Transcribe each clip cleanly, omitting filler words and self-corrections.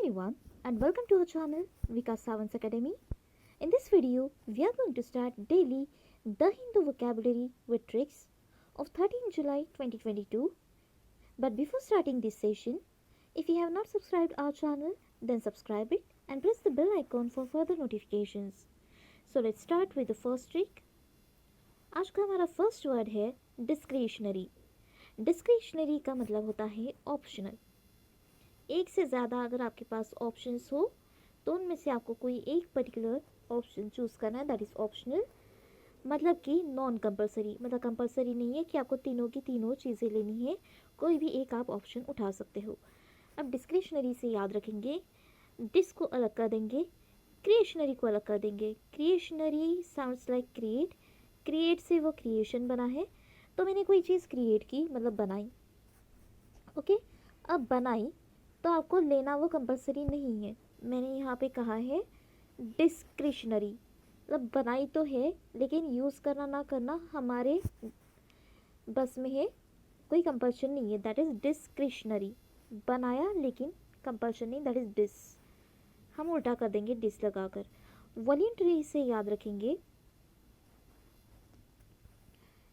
everyone and welcome to our channel Vikas Savans Academy. In this video, we are going to start daily the Hindu vocabulary with tricks of 13 July 2022. But before starting this session, if you have not subscribed our channel, then subscribe it and press the bell icon for further notifications. So let's start with the first trick. आज का हमारा first word है discretionary. Discretionary का मतलब होता है optional. एक से ज़्यादा अगर आपके पास ऑप्शंस हो तो उनमें से आपको कोई एक पर्टिकुलर ऑप्शन चूज़ करना है, दैट इज़ ऑप्शनल. मतलब कि नॉन कंपलसरी, मतलब कंपलसरी नहीं है कि आपको तीनों की तीनों चीज़ें लेनी है, कोई भी एक आप ऑप्शन उठा सकते हो. अब डिस्क्रिशनरी से याद रखेंगे, डिस को अलग कर देंगे, क्रिएशनरी को अलग कर देंगे. क्रिएशनरी साउंड्स लाइक क्रिएट, क्रिएट से वो क्रिएशन बना है, तो मैंने कोई चीज़ क्रिएट की मतलब बनाई. ओके, अब बनाई तो आपको लेना वो कंपलसरी नहीं है. मैंने यहाँ पे कहा है डिस्क्रिशनरी, मतलब बनाई तो है लेकिन यूज़ करना ना करना हमारे बस में है, कोई कंपल्शन नहीं है, दैट इज़ डिस्क्रिशनरी. बनाया लेकिन कंपल्शन नहीं, दैट इज़ डिस. हम उल्टा कर देंगे डिस लगाकर. वॉलंटरी से याद रखेंगे,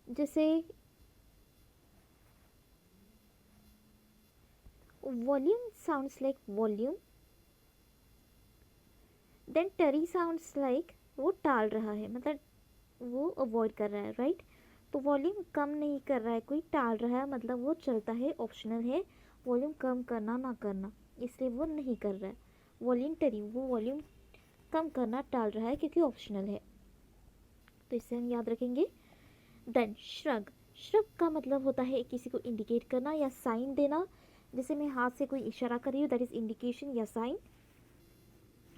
जैसे volume sounds like volume, then टरी साउंड्स लाइक वो टाल रहा है, मतलब वो अवॉइड कर रहा है, राइट. तो वॉल्यूम कम नहीं कर रहा है, कोई टाल रहा है, मतलब वो चलता है, ऑप्शनल है. वॉल्यूम कम करना ना करना, इसलिए वो नहीं कर रहा है. वॉलंटरी वो वॉल्यूम कम करना टाल रहा है क्योंकि ऑप्शनल है, तो इससे हम याद रखेंगे. देन श्रग, श्रग का मतलब होता है किसी को इंडिकेट करना या साइन देना. जैसे मैं हाथ से कोई इशारा कर रही हूँ, दैट इज़ इंडिकेशन या साइन.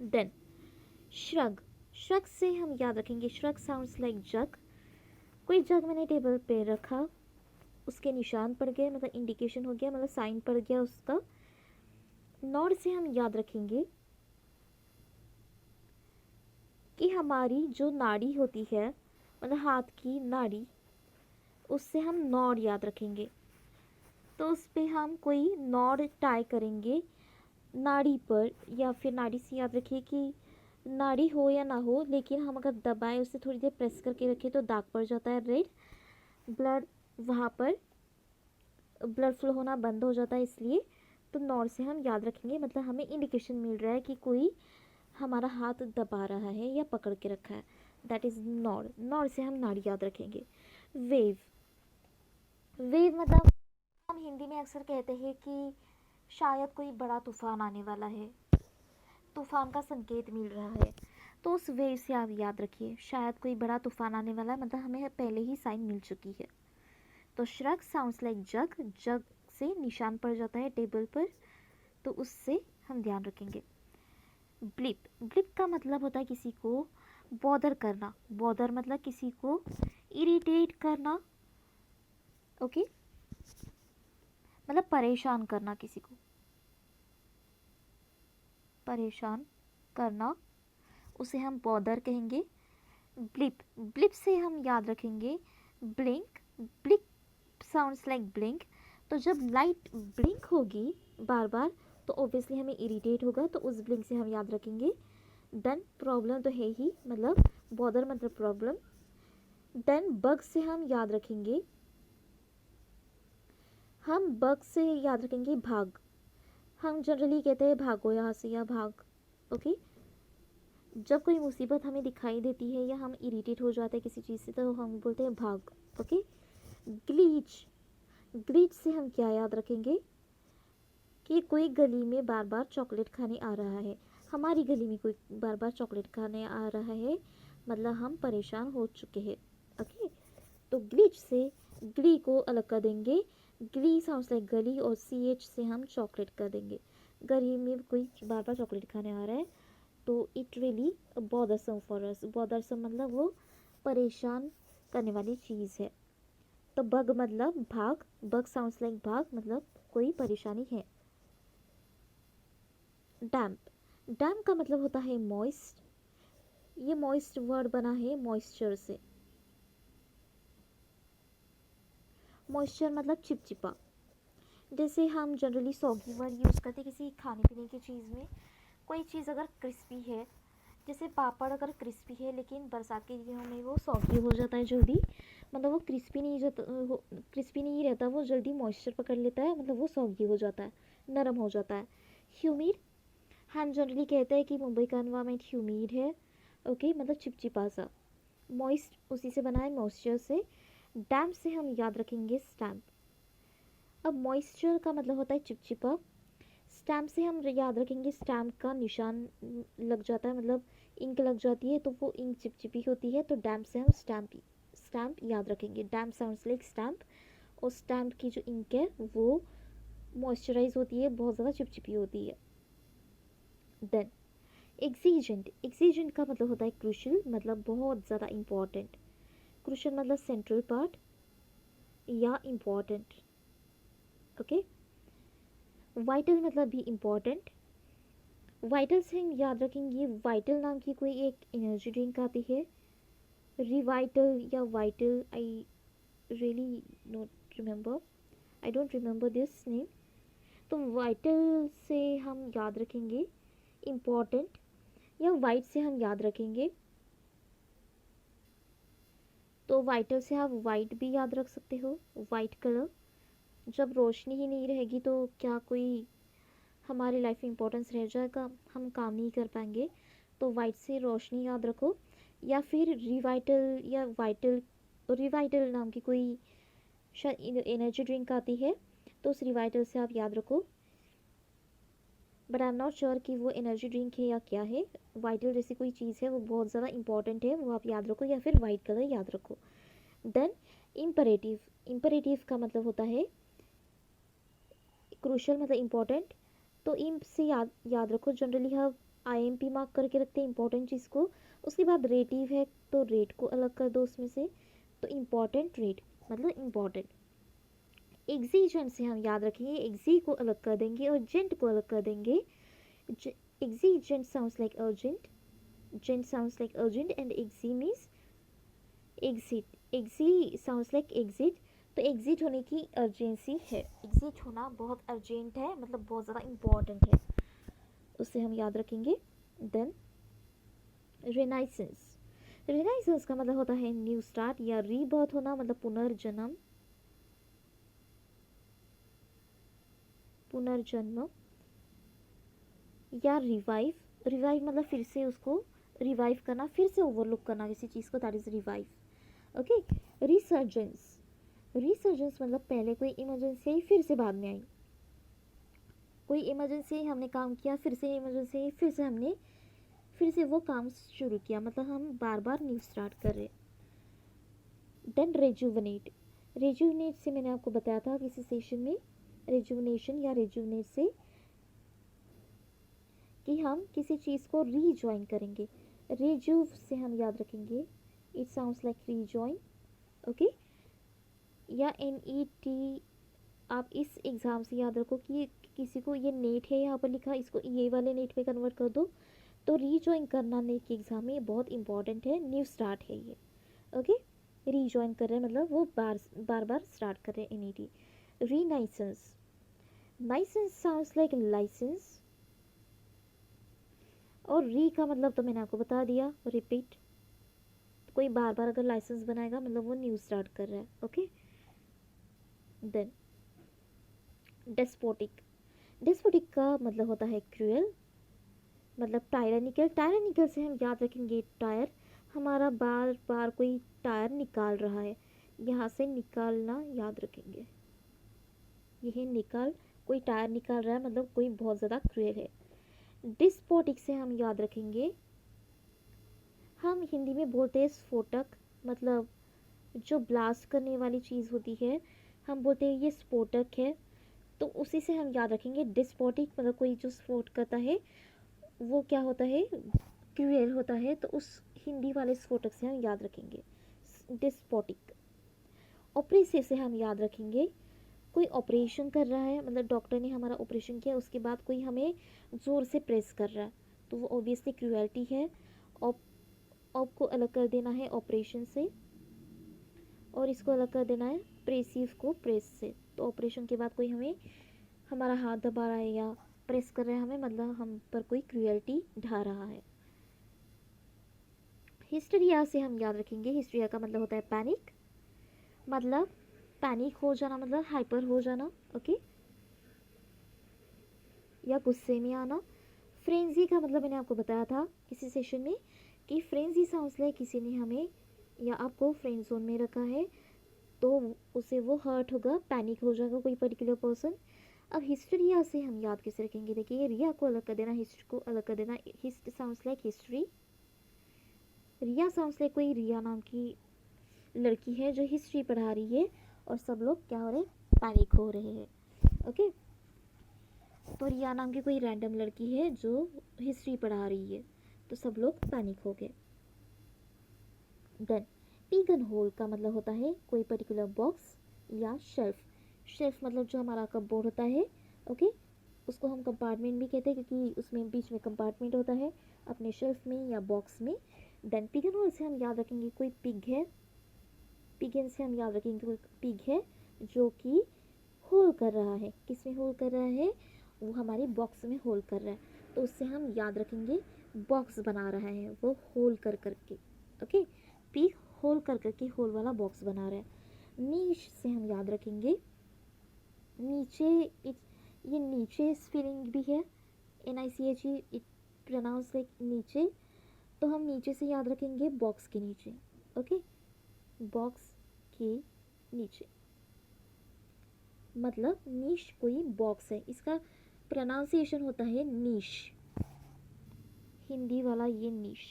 देन श्रग, श्रग से हम याद रखेंगे, श्रग साउंड्स लाइक जग. कोई जग मैंने टेबल पे रखा, उसके निशान पड़ गए, मतलब इंडिकेशन हो गया, मतलब साइन पड़ गया उसका. नॉड से हम याद रखेंगे कि हमारी जो नाड़ी होती है, मतलब हाथ की नाड़ी, उससे हम नॉड याद रखेंगे. तो उस पर हम कोई नॉड टाई करेंगे नाड़ी पर, या फिर नाड़ी से याद रखिए कि नाड़ी हो या ना हो, लेकिन हम अगर दबाए उसे थोड़ी देर प्रेस करके रखें तो दाग पड़ जाता है रेड, ब्लड, वहाँ पर ब्लड फ्लो होना बंद हो जाता है, इसलिए. तो नॉड से हम याद रखेंगे, मतलब हमें इंडिकेशन मिल रहा है कि कोई हमारा हाथ दबा रहा है या पकड़ के रखा है, दैट इज़ नॉड. नॉड से हम नाड़ी याद रखेंगे. वेव, वेव मतलब हम हिंदी में अक्सर कहते हैं कि शायद कोई बड़ा तूफान आने वाला है, तूफान का संकेत मिल रहा है, तो उस वेव से आप याद रखिए शायद कोई बड़ा तूफान आने वाला है, मतलब हमें पहले ही साइन मिल चुकी है. तो श्रग साउंड्स लाइक जग, जग से निशान पड़ जाता है टेबल पर, तो उससे हम ध्यान रखेंगे. ब्लिप, ब्लिप का मतलब होता है किसी को बॉदर करना. बॉदर मतलब किसी को इरिटेट करना, ओके, मतलब परेशान करना, किसी को परेशान करना, उसे हम बॉदर कहेंगे. ब्लिप, ब्लिप से हम याद रखेंगे blink, blip sounds like blink. तो जब लाइट ब्लिंक होगी बार बार तो ऑब्वियसली हमें इरिटेट होगा, तो उस ब्लिंक से हम याद रखेंगे. देन प्रॉब्लम तो है ही, मतलब बॉदर मतलब प्रॉब्लम. देन बग से हम याद रखेंगे, हम बग से याद रखेंगे भाग. हम जनरली कहते हैं भागो यहाँ से या भाग, ओके. जब कोई मुसीबत हमें दिखाई देती है या हम इरिटेट हो जाते हैं किसी चीज़ से, तो हम बोलते हैं भाग, ओके. ग्लीच, ग्लीच से हम क्या याद रखेंगे कि कोई गली में बार बार चॉकलेट खाने आ रहा है, हमारी गली में कोई बार बार चॉकलेट खाने आ रहा है, मतलब हम परेशान हो चुके हैं, ओके. तो ग्लीच से ग्ली को अलग कर देंगे, ग्ली साउंड्स लाइक गली, और सी एच से हम चॉकलेट कर देंगे. गली में कोई बार बार चॉकलेट खाने आ रहा है, तो it really bothersome for us. Bothersome मतलब वो परेशान करने वाली चीज़ है. तो बग मतलब भाग, बग साउंड्स लाइक भाग, मतलब कोई परेशानी है. डैम्प, डैम्प का मतलब होता है मॉइस्ट. ये मॉइस्ट वर्ड बना है मॉइस्चर से. मॉइस्चर मतलब चिपचिपा. जैसे हम जनरली सॉगी वर्ड यूज़ करते हैं किसी खाने पीने की चीज़ में। कोई चीज़ अगर क्रिस्पी है, जैसे पापड़ अगर क्रिस्पी है लेकिन बरसात के दिनों में वो सॉगी हो जाता है जल्दी, मतलब वो क्रिस्पी नहीं रहता, वो जल्दी मॉइस्चर पकड़ लेता है, मतलब वो सॉगी हो जाता है, नरम हो जाता है। ह्यूमिड, हम जनरली कहते हैं कि मुंबई का एनवायरनमेंट ह्यूमिड है। ओके, मतलब चिपचिपा सा। मॉइस्ट उसी से बना है, मॉइस्चर से। डैम्प से हम याद रखेंगे स्टैम्प। अब मॉइस्चर का मतलब होता है चिपचिपा। स्टैम्प से हम याद रखेंगे स्टैम्प का निशान लग जाता है, मतलब इंक लग जाती है तो वो इंक चिपचिपी होती है, तो डैम्प से हम स्टैम्प याद रखेंगे। डैम्प साउंड्स लाइक स्टैम्प। और स्टैम्प की जो इंक है वो मॉइस्चराइज होती है, बहुत ज़्यादा चिपचिपी होती है। देन एक्सीजेंट का मतलब होता है क्रूशल, मतलब बहुत ज़्यादा इंपॉर्टेंट। क्रूशल मतलब सेंट्रल पार्ट या इम्पॉर्टेंट। ओके। वाइटल मतलब भी इम्पॉर्टेंट। वाइटल से हम याद रखेंगे, वाइटल नाम की कोई एक एनर्जी ड्रिंक आती है, रिवाइटल या vital, I really not remember, I don't remember this name. तो वाइटल से हम याद रखेंगे इम्पॉर्टेंट, या वाइट से हम याद रखेंगे, तो वाइटल से आप वाइट भी याद रख सकते हो, वाइट कलर। जब रोशनी ही नहीं रहेगी तो क्या कोई हमारी लाइफ में इम्पोर्टेंस रह जाएगा, हम काम नहीं कर पाएंगे। तो वाइट से रोशनी याद रखो। या फिर रिवाइटल या वाइटल, रिवाइटल नाम की कोई शायद एनर्जी ड्रिंक आती है, तो उस रिवाइटल से आप याद रखो। But I am not sure कि वो एनर्जी ड्रिंक है या क्या है। वाइटल जैसी कोई चीज़ है, वो बहुत ज़्यादा इंपॉर्टेंट है, वो आप याद रखो, या फिर वाइट कलर याद रखो। देन इम्परेटिव, इम्परेटिव का मतलब होता है क्रूशल, मतलब इम्पॉर्टेंट। तो इम्प से याद रखो, जनरली हम IMP मार्क करके रखते हैं इंपॉर्टेंट चीज़ को। उसके बाद रेटिव है, तो रेट को अलग कर दो उसमें से, तो इम्पॉर्टेंट रेट मतलब इम्पॉर्टेंट। एग्जीजेंट से हम याद रखेंगे, एग्जी को अलग कर देंगे और जेंट को अलग कर देंगे। Exigent sounds like urgent, gent sounds like urgent, and एग्जी मीन्स एग्जिट। एग्जी साउंड्स लाइक एग्जिट, तो एग्जिट होने की अर्जेंसी है, एग्जिट होना बहुत अर्जेंट है, मतलब बहुत ज़्यादा इम्पॉर्टेंट है, उसे हम याद रखेंगे। देन रेनाइसेंस, रेनाइसेंस का मतलब होता है न्यू स्टार्ट या रीबर्थ होना, मतलब पुनर्जन्म, पुनर्जन्म या रिवाइव। रिवाइव मतलब फिर से उसको रिवाइव करना, फिर से ओवरलुक करना किसी चीज़ को, that is revive. Okay. Resurgence, resurgence मतलब पहले कोई इमरजेंसी आई फिर से बाद में आई, कोई इमरजेंसी हमने काम किया, फिर से इमरजेंसी, फिर से हमने फिर से वो काम शुरू किया, मतलब हम बार बार न्यू स्टार्ट कर रहे। देन रेजुवनेट, रेजुवनेट से मैंने आपको बताया था किसी सेशन में, रेजुवनेशन या रेजुवनेट से कि हम किसी चीज़ को रीजॉइन करेंगे। रेजुव से हम याद रखेंगे, it sounds like rejoin. Okay. या NET, आप इस एग्ज़ाम से याद रखो कि किसी को ये नेट है यहाँ पर लिखा, इसको ये वाले नेट पे कन्वर्ट कर दो, तो रीजॉइन करना नेट के एग्ज़ाम में बहुत इंपॉर्टेंट है, न्यू स्टार्ट है ये। ओके। रीजॉइन कर रहे हैं मतलब वो बार बार स्टार्ट कर रहे हैं NET। रीनाइसेंस, नाइसेंस साउंड्स लाइक लाइसेंस, और री का मतलब तो मैंने आपको बता दिया, रिपीट। कोई बार बार अगर लाइसेंस बनाएगा मतलब वो न्यू स्टार्ट कर रहा है। ओके। देन डेस्पोटिक, डेस्पोटिक का मतलब होता है क्रूएल, मतलब टायरानिकल। टायरानिकल से हम याद रखेंगे टायर, हमारा बार बार कोई टायर निकाल रहा है, यहाँ से निकालना याद रखेंगे, यही निकाल, कोई टायर निकाल रहा है मतलब कोई बहुत ज़्यादा क्रूएल है। डिस्पोटिक से हम याद रखेंगे, हम हिंदी में बोलते हैं स्फोटक, मतलब जो ब्लास्ट करने वाली चीज़ होती है, हम बोलते हैं ये स्फोटक है, तो उसी से हम याद रखेंगे डिस्पोटिक, मतलब कोई जो स्फोट करता है वो क्या होता है, क्रूएल होता है, तो उस हिंदी वाले स्फोटक से हम याद रखेंगे डिस्पोटिक। ऑपरेसिव से हम याद रखेंगे, कोई ऑपरेशन कर रहा है, मतलब डॉक्टर ने हमारा ऑपरेशन किया, उसके बाद कोई हमें ज़ोर से प्रेस कर रहा है, तो वो ऑब्वियसली क्रूएल्टी है। ऑप ऑप को अलग कर देना है ऑपरेशन से, और इसको अलग कर देना है प्रेसिव को प्रेस से। तो ऑपरेशन के बाद कोई हमें हमारा हाथ दबा रहा है या प्रेस कर रहा है हमें, मतलब हम पर कोई क्रूएल्टी ढा रहा है। हिस्टीरिया से हम याद रखेंगे, हिस्टीरिया का मतलब होता है पैनिक, मतलब पैनिक हो जाना, मतलब हाइपर हो जाना, ओके, या गुस्से में आना। फ्रेंजी का मतलब मैंने आपको बताया था किसी सेशन में कि फ्रेंजी साउंड्स लाइक किसी ने हमें या आपको फ्रेंड जोन में रखा है तो उसे वो हर्ट होगा, पैनिक हो जाएगा कोई पर्टिकुलर पर्सन। अब हिस्टीरिया से हम याद कैसे रखेंगे, देखिए रिया को अलग कर देना, हिस्ट को अलग कर देना। हिस्ट साउंड्स लाइक हिस्ट्री, रिया साउंड्स लाइक कोई रिया नाम की लड़की है जो हिस्ट्री पढ़ा रही है और सब लोग क्या हो रहे, पैनिक हो रहे हैं, ओके। तो रिया नाम की कोई रैंडम लड़की है जो हिस्ट्री पढ़ा रही है तो सब लोग पैनिक हो गए। देन पीगन होल का मतलब होता है कोई पर्टिकुलर बॉक्स या शेल्फ। शेल्फ मतलब जो हमारा कपबोर्ड होता है, ओके, उसको हम कंपार्टमेंट भी कहते हैं क्योंकि उसमें बीच में कंपार्टमेंट होता है अपने शेल्फ में या बॉक्स में। देन पिगन होल से हम याद रखेंगे कोई पिग है, पिगन से हम याद रखेंगे कोई पिग है जो कि होल कर रहा है, किस में होल कर रहा है, वो हमारे बॉक्स में होल कर रहा है, तो उससे हम याद रखेंगे बॉक्स बना रहा है वो होल कर करके, ओके, पिग होल कर करके होल वाला बॉक्स बना रहा है। नीच से हम याद रखेंगे नीचे, ये नीचे स्पेलिंग भी है, NICHE, इट प्रोनाउंस लाइक नीचे, तो हम नीचे से याद रखेंगे बॉक्स के नीचे, ओके, बॉक्स के नीचे, मतलब नीश कोई बॉक्स है, इसका प्रोनाउंसिएशन होता है नीश, हिंदी वाला ये नीश,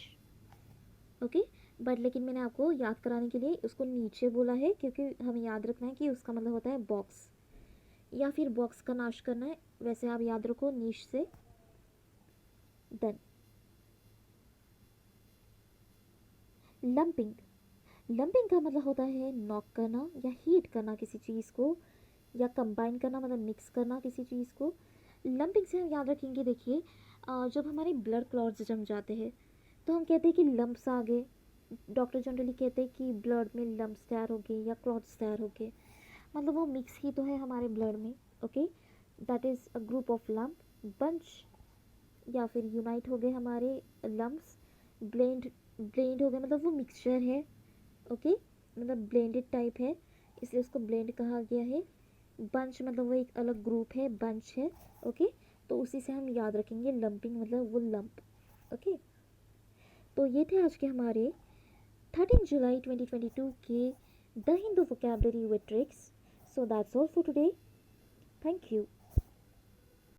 ओके। बट लेकिन मैंने आपको याद कराने के लिए उसको नीचे बोला है क्योंकि हमें याद रखना है कि उसका मतलब होता है बॉक्स या फिर बॉक्स का नाश करना है, वैसे आप याद रखो नीश से। देन लंपिंग, लंपिंग का मतलब होता है नॉक करना या हीट करना किसी चीज़ को, या कंबाइन करना मतलब मिक्स करना किसी चीज़ को। लंपिंग से हम याद रखेंगे, देखिए जब हमारे ब्लड क्लॉट्स जम जाते हैं तो हम कहते हैं कि लंप्स आ गए, डॉक्टर जनरली कहते हैं कि ब्लड में लंप्स तैयार हो गए या क्लॉट्स तैयार हो गए, मतलब वो मिक्स ही तो है हमारे ब्लड में, okay, that is a group of lump. Bunch या फिर यूनाइट हो गए हमारे लम्प्स, ब्लेंड, ब्लेंड हो गए मतलब वो मिक्सचर है, ओके, मतलब ब्लेंडेड टाइप है इसलिए उसको ब्लेंड कहा गया है। बंच मतलब वो एक अलग ग्रुप है, बंच है, ओके, तो उसी से हम याद रखेंगे लंपिंग मतलब वो लंप, ओके। तो ये थे आज के हमारे 13 जुलाई 2022 के the Hindu vocabulary with tricks. So that's all for today, thank you.